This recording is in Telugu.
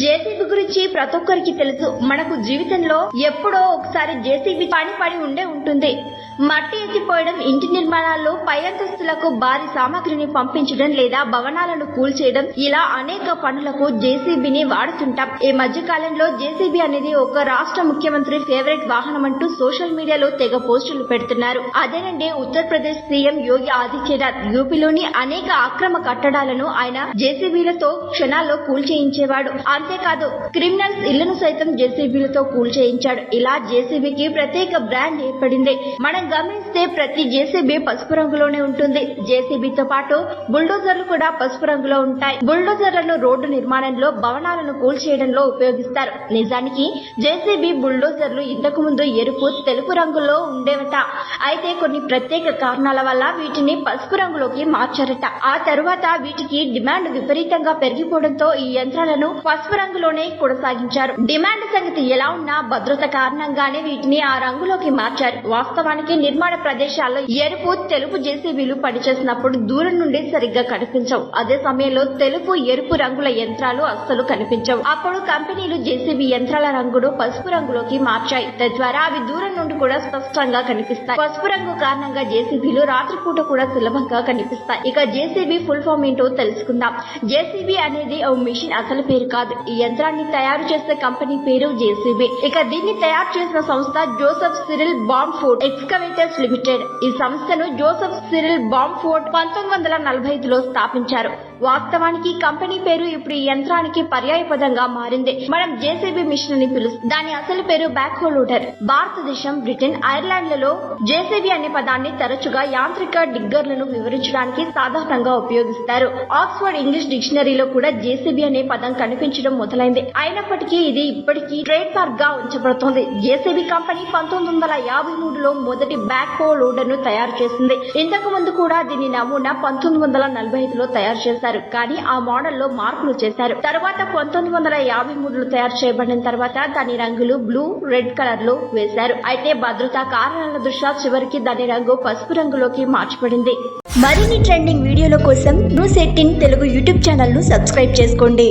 జేసీబీ గురించి ప్రతి ఒక్కరికి తెలుసు. మనకు జీవితంలో ఎప్పుడో ఒకసారి జేసీబీ పడి ఉంటుంది. మట్టి ఎత్తిపోయడం, ఇంటి నిర్మాణాల్లో పై అంతస్తులకు భారీ సామాగ్రిని పంపించడం లేదా భవనాలను కూల్చేయడం, ఇలా అనేక పనులకు జేసీబీని వాడుతుంటాం. ఈ మధ్య కాలంలో జేసీబీ అనేది ఒక రాష్ట్ర ముఖ్యమంత్రి ఫేవరెట్ వాహనం అంటూ సోషల్ మీడియాలో తెగ పోస్టులు పెడుతున్నారు. అదేనండి ఉత్తరప్రదేశ్ సీఎం యోగి ఆదిత్యనాథ్. యూపీలోని అనేక అక్రమ కట్టడాలను ఆయన జేసీబీలతో క్షణాల్లో కూల్చేయించేవాడు. అంతేకాదు క్రిమినల్స్ ఇళ్లను సైతం జేసీబీలతో కూల్చేయించాడు. ఇలా జేసీబీకి ప్రత్యేక బ్రాండ్ ఏర్పడింది. మనం గమనిస్తే ప్రతి జేసీబీ పసుపు రంగులోనే ఉంటుంది. జేసీబీతో పాటు బుల్డోజర్లు కూడా పసుపు రంగులో ఉంటాయి. బుల్డోజర్లను రోడ్డు నిర్మాణంలో, భవనాలను కూల్చేయడంలో ఉపయోగిస్తారు. నిజానికి జేసీబీ బుల్డోజర్లు ఇంతకు ముందు ఎరుపు, తెలుపు రంగులో ఉండేవట. అయితే కొన్ని ప్రత్యేక కారణాల వల్ల వీటిని పసుపు రంగులోకి మార్చారట. ఆ తరువాత వీటికి డిమాండ్ విపరీతంగా పెరిగిపోవడంతో ఈ యంత్రాలను పసుపు రంగులోనే కొనసాగించారు. డిమాండ్ సంగతి ఎలా ఉన్నా భద్రత కారణంగానే వీటిని ఆ రంగులోకి మార్చారు. వాస్తవానికి నిర్మాణ ప్రదేశాల్లో ఎరుపు, తెలుపు జేసీబీలు పనిచేసినప్పుడు దూరం నుండి సరిగ్గా కనిపించవు. అదే సమయంలో తెలుపు, ఎరుపు రంగుల యంత్రాలు అస్సలు కనిపించవు. అప్పుడు కంపెనీలు జేసీబీ యంత్రాల రంగును పసుపు రంగులోకి మార్చాయి. తద్వారా అవి దూరం నుండి కూడా స్పష్టంగా కనిపిస్తాయి. పసుపు రంగు కారణంగా జేసీబీలు రాత్రిపూట కూడా సులభంగా కనిపిస్తాయి. ఇక జేసీబీ ఫుల్ ఫామ్ ఏంటో తెలుసుకుందాం. జేసీబీ అనేది ఓ మిషన్ అసలు పేరు కాదు. ఈ యంత్రాన్ని తయారు చేసే కంపెనీ పేరు జేసీబీ. ఇక దీన్ని తయారు చేసిన సంస్థ జోసెఫ్ సిరిల్ బాంఫోర్డ్ ఎక్స్కవేటర్స్ లిమిటెడ్. ఈ సంస్థను జోసెఫ్ సిరిల్ బాంఫోర్డ్ 1945లో స్థాపించారు. వాస్తవానికి కంపెనీ పేరు ఇప్పుడు ఈ యంత్రానికి పర్యాయ పదంగా మారింది. మనం జేసీబీ మిషన్ అని పిలుస్తాం. దాని అసలు పేరు బ్యాక్ హో లోడర్. భారతదేశం, బ్రిటన్, ఐర్లాండ్లలో జేసీబీ అనే పదాన్ని తరచుగా యాంత్రిక డిగ్గర్లను వివరించడానికి సాధారణంగా ఉపయోగిస్తారు. ఆక్స్ఫర్డ్ ఇంగ్లీష్ డిక్షనరీలో కూడా జేసీబీ అనే పదం కనిపించడం మొదలైంది. అయినప్పటికీ ఇది ఇప్పటికీ ట్రేడ్ మార్క్ గా ఉంచబడుతోంది. జేసీబీ కంపెనీ 1953లో మొదటి బ్యాక్ హో లోడర్ ను తయారు చేసింది. ఇంతకు ముందు కూడా దీని నమూనా 1945లో తయారు చేశారు. కానీ ఆ మోడల్లో మార్పులు చేశారు. తర్వాత 1953లో తయారు చేయబడిన తర్వాత దాని రంగులు బ్లూ, రెడ్ కలర్ లో వేశారు. అయితే భద్రతా కారణాల దృష్ట్యా చివరికి దాని రంగు పసుపు రంగులోకి మార్చబడింది. మరిన్ని ట్రెండింగ్ వీడియోల కోసం న్యూస్ 18 తెలుగు యూట్యూబ్ ఛానల్ ను సబ్స్క్రైబ్ చేసుకోండి.